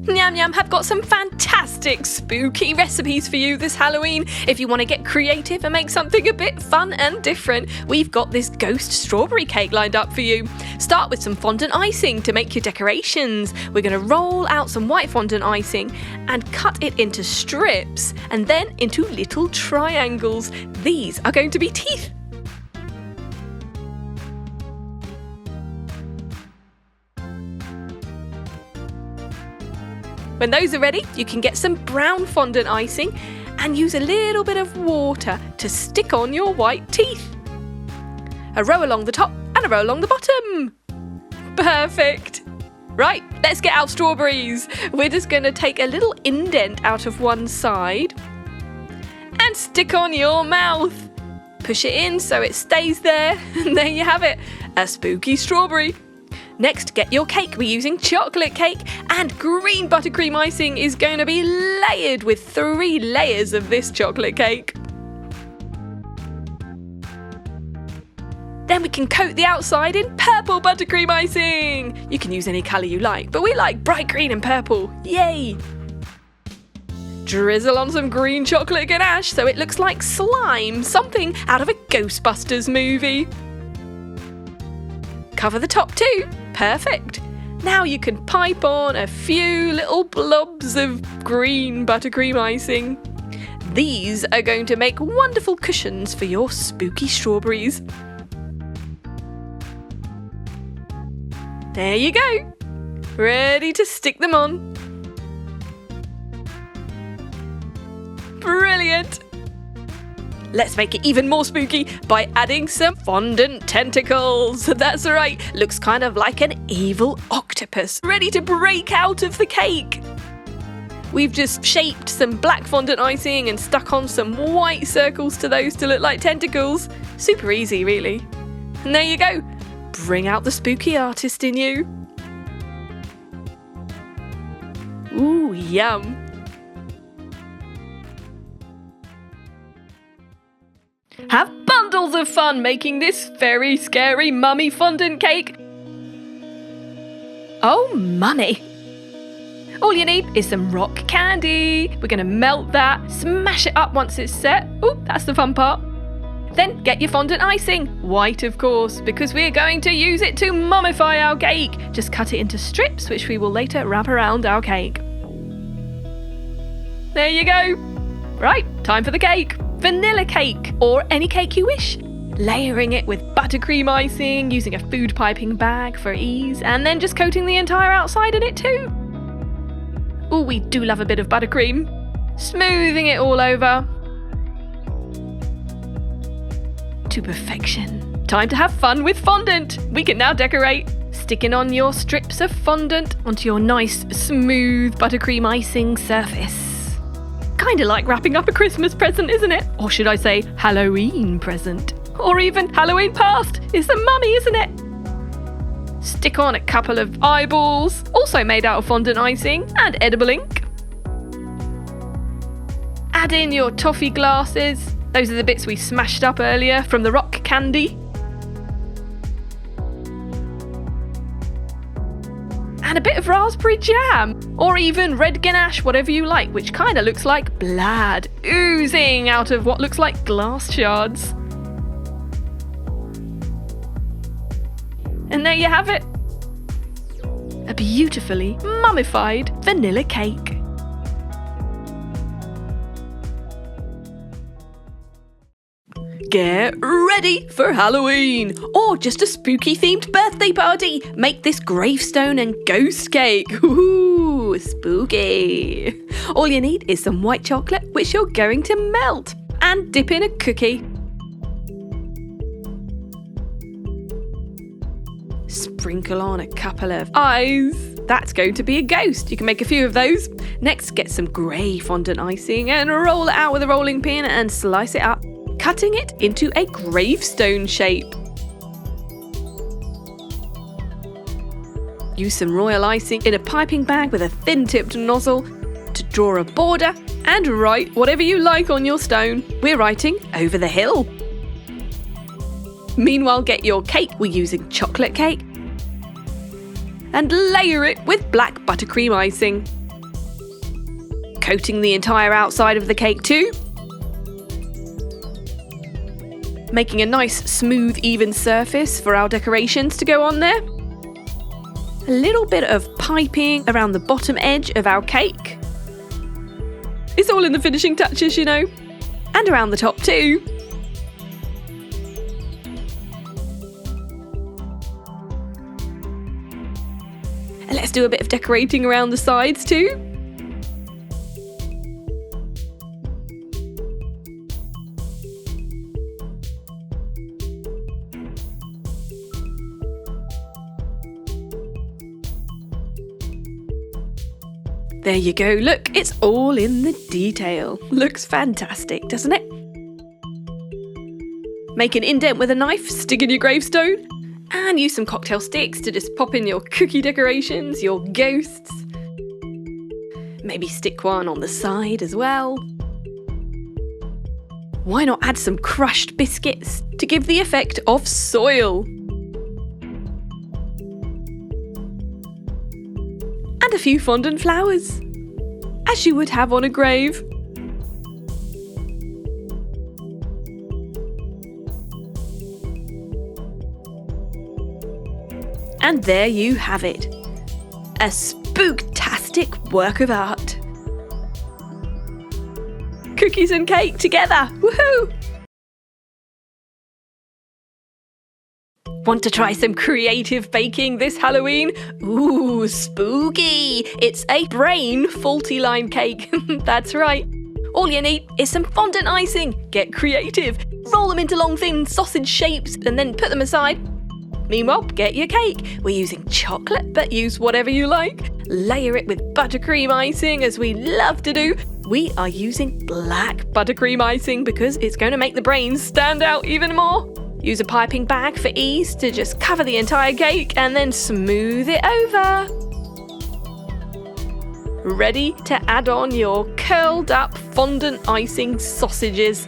Nyam Nyam have got some fantastic spooky recipes for you this Halloween. If you want to get creative and make something a bit fun and different, we've got this ghost strawberry cake lined up for you. Start with some fondant icing to make your decorations. We're going to roll out some white fondant icing and cut it into strips and then into little triangles. These are going to be teeth. When those are ready, you can get some brown fondant icing and use a little bit of water to stick on your white teeth. A row along the top and a row along the bottom. Perfect. Right, let's get out strawberries. We're just going to take a little indent out of one side and stick on your mouth. Push it in so it stays there, and there you have it, a spooky strawberry. Next, get your cake. We're using chocolate cake, and green buttercream icing is going to be layered with 3 layers of this chocolate cake. Then we can coat the outside in purple buttercream icing. You can use any colour you like, but we like bright green and purple. Yay! Drizzle on some green chocolate ganache so it looks like slime, something out of a Ghostbusters movie. Cover the top too. Perfect. Now you can pipe on a few little blobs of green buttercream icing. These are going to make wonderful cushions for your spooky strawberries. There you go. Ready to stick them on. Brilliant. Let's make it even more spooky by adding some fondant tentacles. That's right, looks kind of like an evil octopus ready to break out of the cake. We've just shaped some black fondant icing and stuck on some white circles to those to look like tentacles. Super easy, really. And there you go. Bring out the spooky artist in you. Ooh, yum. Have bundles of fun making this very scary mummy fondant cake. Oh, mummy. All you need is some rock candy. We're going to melt that, smash it up once it's set. Ooh, that's the fun part. Then get your fondant icing, white of course, because we're going to use it to mummify our cake. Just cut it into strips, which we will later wrap around our cake. There you go. Right, time for the cake. Vanilla cake, or any cake you wish. Layering it with buttercream icing, using a food piping bag for ease, and then just coating the entire outside in it too. Ooh, we do love a bit of buttercream. Smoothing it all over. To perfection. Time to have fun with fondant. We can now decorate. Sticking on your strips of fondant onto your nice, smooth buttercream icing surface. Kinda like wrapping up a Christmas present, isn't it? Or should I say Halloween present? Or even Halloween past. It's the mummy, isn't it? Stick on a couple of eyeballs, also made out of fondant icing and edible ink. Add in your toffee glasses. Those are the bits we smashed up earlier from the rock candy. And a bit of raspberry jam, or even red ganache, whatever you like, which kind of looks like blood oozing out of what looks like glass shards. And there you have it. A beautifully mummified vanilla cake. Get ready for Halloween, or just a spooky themed birthday party. Make this gravestone and ghost cake. Ooh, spooky. All you need is some white chocolate, which you're going to melt, and dip in a cookie. Sprinkle on a couple of eyes. That's going to be a ghost. You can make a few of those. Next, get some grey fondant icing and roll it out with a rolling pin and slice it up, cutting it into a gravestone shape. Use some royal icing in a piping bag with a thin-tipped nozzle to draw a border and write whatever you like on your stone. We're writing over the hill. Meanwhile, get your cake. We're using chocolate cake. And layer it with black buttercream icing. coating the entire outside of the cake too. Making a nice, smooth, even surface for our decorations to go on there. A little bit of piping around the bottom edge of our cake. It's all in the finishing touches, you know. And around the top too. And let's do a bit of decorating around the sides too. There you go, look, it's all in the detail. Looks fantastic, doesn't it? Make an indent with a knife, stick in your gravestone, and use some cocktail sticks to just pop in your cookie decorations, your ghosts. Maybe stick one on the side as well. Why not add some crushed biscuits to give the effect of soil? And a few fondant flowers, as you would have on a grave. And there you have it, a spooktastic work of art. Cookies and cake together, woohoo! Want to try some creative baking this Halloween? Ooh, spooky! It's a brain faulty line cake, that's right. All you need is some fondant icing. Get creative, roll them into long thin sausage shapes and then put them aside. Meanwhile, get your cake. We're using chocolate, but use whatever you like. Layer it with buttercream icing, as we love to do. We are using black buttercream icing because it's going to make the brains stand out even more. Use a piping bag for ease to just cover the entire cake and then smooth it over. Ready to add on your curled up fondant icing sausages.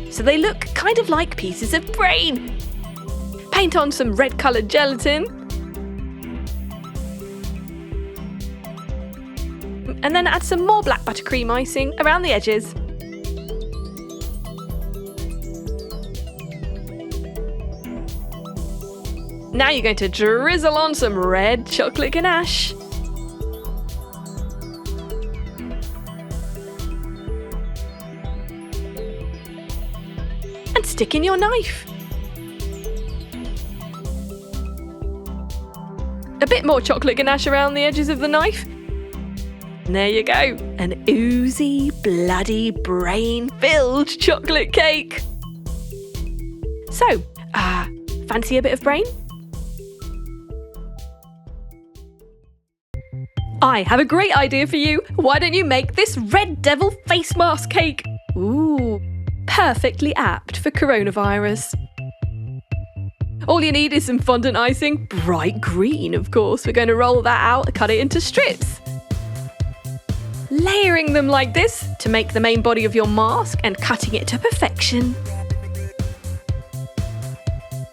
So they look kind of like pieces of brain. Paint on some red coloured gelatin. And then add some more black buttercream icing around the edges. Now you're going to drizzle on some red chocolate ganache. And stick in your knife. A bit more chocolate ganache around the edges of the knife. And there you go, an oozy, bloody, brain-filled chocolate cake. So, fancy a bit of brain? I have a great idea for you. Why don't you make this red devil face mask cake? Ooh, perfectly apt for coronavirus. All you need is some fondant icing, bright green of course. We're going to roll that out and cut it into strips. Layering them like this to make the main body of your mask and cutting it to perfection.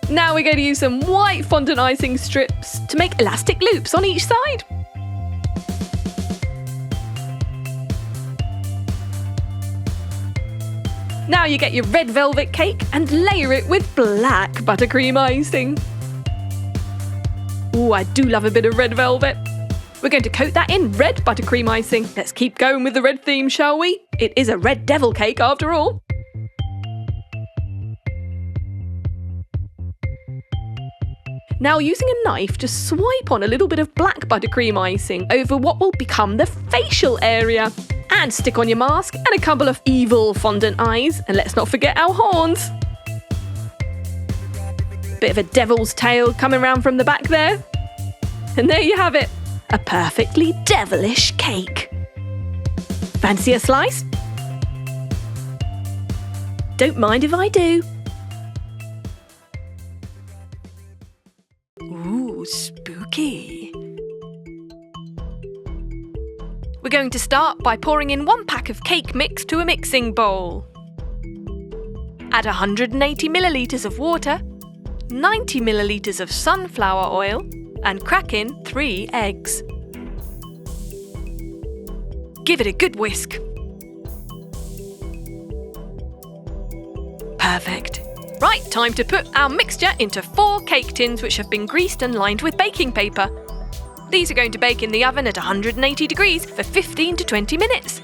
Now we're going to use some white fondant icing strips to make elastic loops on each side. Now you get your red velvet cake and layer it with black buttercream icing. Ooh, I do love a bit of red velvet. We're going to coat that in red buttercream icing. Let's keep going with the red theme, shall we? It is a red devil cake after all. Now using a knife, just swipe on a little bit of black buttercream icing over what will become the facial area. And stick on your mask and a couple of evil fondant eyes. And let's not forget our horns. Bit of a devil's tail coming round from the back there. And there you have it, a perfectly devilish cake. Fancy a slice? Don't mind if I do. Ooh, spooky. We're going to start by pouring in 1 pack of cake mix to a mixing bowl. Add 180 millilitres of water, 90 millilitres of sunflower oil, and crack in 3 eggs. give it a good whisk. Perfect. Right, time to put our mixture into 4 cake tins which have been greased and lined with baking paper. These are going to bake in the oven at 180 degrees for 15 to 20 minutes.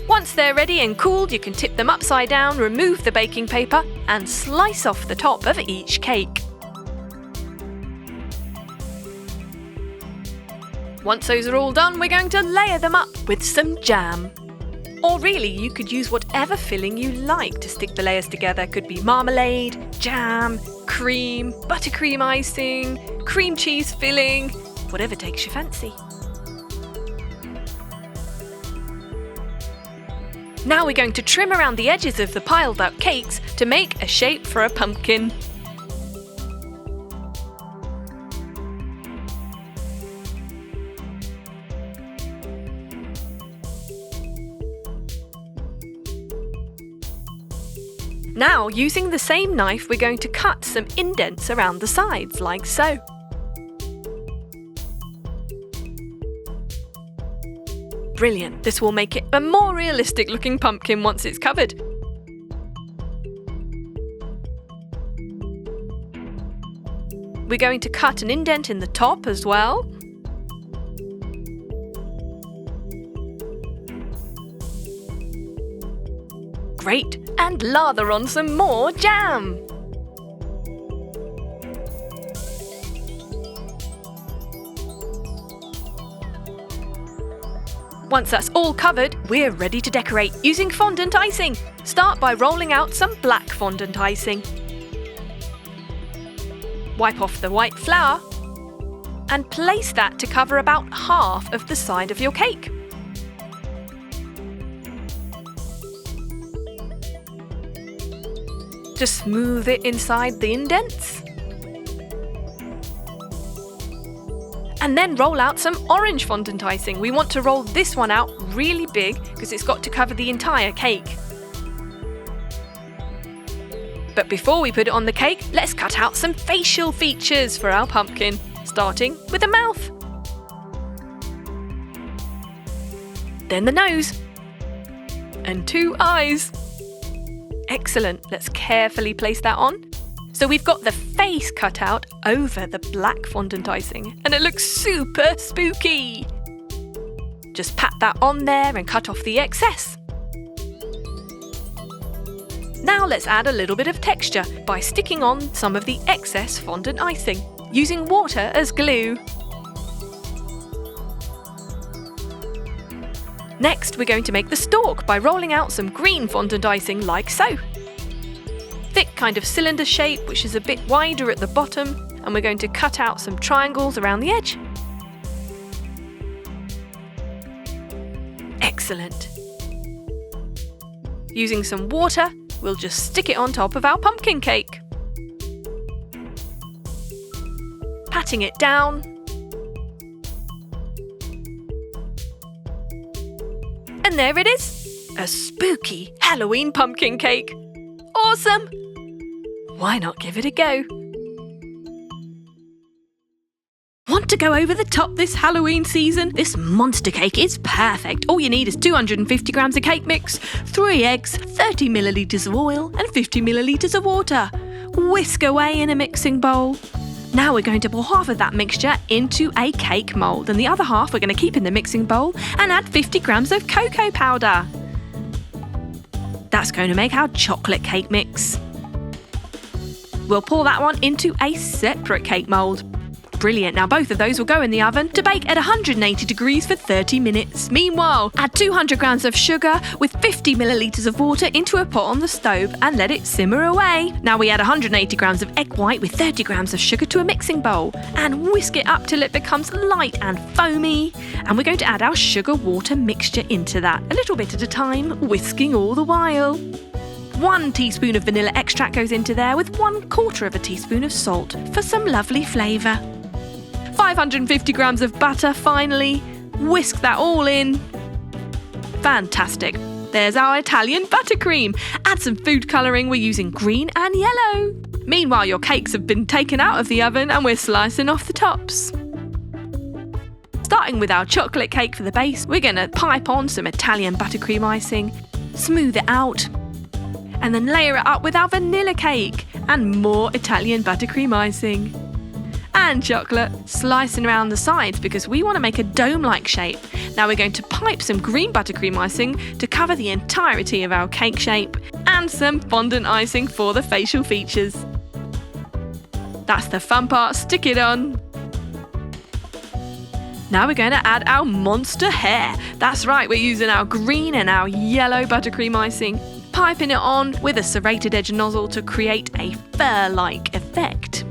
Once they're ready and cooled, you can tip them upside down, remove the baking paper and slice off the top of each cake. Once those are all done, we're going to layer them up with some jam. Or really, you could use whatever filling you like to stick the layers together. Could be marmalade, jam, cream, buttercream icing, cream cheese filling, whatever takes your fancy. Now we're going to trim around the edges of the piled up cakes to make a shape for a pumpkin. Now, using the same knife, we're going to cut some indents around the sides, like so. Brilliant, this will make it a more realistic looking pumpkin once it's covered. We're going to cut an indent in the top as well. Great, and lather on some more jam. Once that's all covered, we're ready to decorate using fondant icing. Start by rolling out some black fondant icing. Wipe off the white flour and place that to cover about half of the side of your cake. Just smooth it inside the indents. And then roll out some orange fondant icing. We want to roll this one out really big because it's got to cover the entire cake. But before we put it on the cake, let's cut out some facial features for our pumpkin, starting with a mouth. Then the nose. And 2 eyes. Excellent, let's carefully place that on. So we've got the face cut out over the black fondant icing and it looks super spooky. Just pat that on there and cut off the excess. Now let's add a little bit of texture by sticking on some of the excess fondant icing, using water as glue. Next, we're going to make the stalk by rolling out some green fondant icing like so. Thick kind of cylinder shape, which is a bit wider at the bottom, and we're going to cut out some triangles around the edge. Excellent. Using some water, we'll just stick it on top of our pumpkin cake. Patting it down. And there it is, a spooky Halloween pumpkin cake. Awesome! Why not give it a go? Want to go over the top this Halloween season? This monster cake is perfect. All you need is 250 grams of cake mix, 3 eggs, 30 millilitres of oil and 50 millilitres of water. Whisk away in a mixing bowl. Now we're going to pour half of that mixture into a cake mould and the other half we're going to keep in the mixing bowl and add 50 grams of cocoa powder. That's going to make our chocolate cake mix. We'll pour that one into a separate cake mould. Brilliant, now both of those will go in the oven to bake at 180 degrees for 30 minutes. Meanwhile, add 200 grams of sugar with 50 millilitres of water into a pot on the stove and let it simmer away. Now we add 180 grams of egg white with 30 grams of sugar to a mixing bowl and whisk it up till it becomes light and foamy. And we're going to add our sugar water mixture into that, a little bit at a time, whisking all the while. 1 teaspoon of vanilla extract goes into there with 1/4 teaspoon of salt for some lovely flavour. 550 grams of butter finally. Whisk that all in. Fantastic. There's our Italian buttercream. Add some food colouring. We're using green and yellow. Meanwhile, your cakes have been taken out of the oven and we're slicing off the tops. Start Starting with our chocolate cake for the base, we're going to pipe on some Italian buttercream icing, smooth it out, and then layer it up with our vanilla cake and more Italian buttercream icing. And chocolate, slicing around the sides because we want to make a dome-like shape. Now we're going to pipe some green buttercream icing to cover the entirety of our cake shape and some fondant icing for the facial features. That's the fun part, stick it on. Now we're going to add our monster hair. That's right, we're using our green and our yellow buttercream icing, piping it on with a serrated edge nozzle to create a fur-like effect.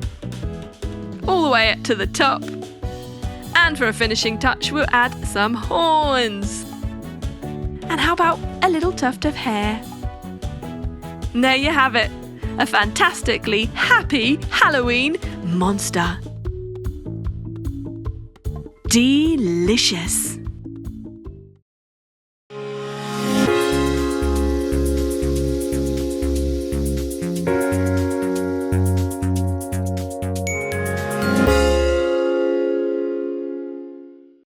All the way up to the top. And for a finishing touch, we'll add some horns. And how about a little tuft of hair? There you have it, a fantastically happy Halloween monster. Delicious.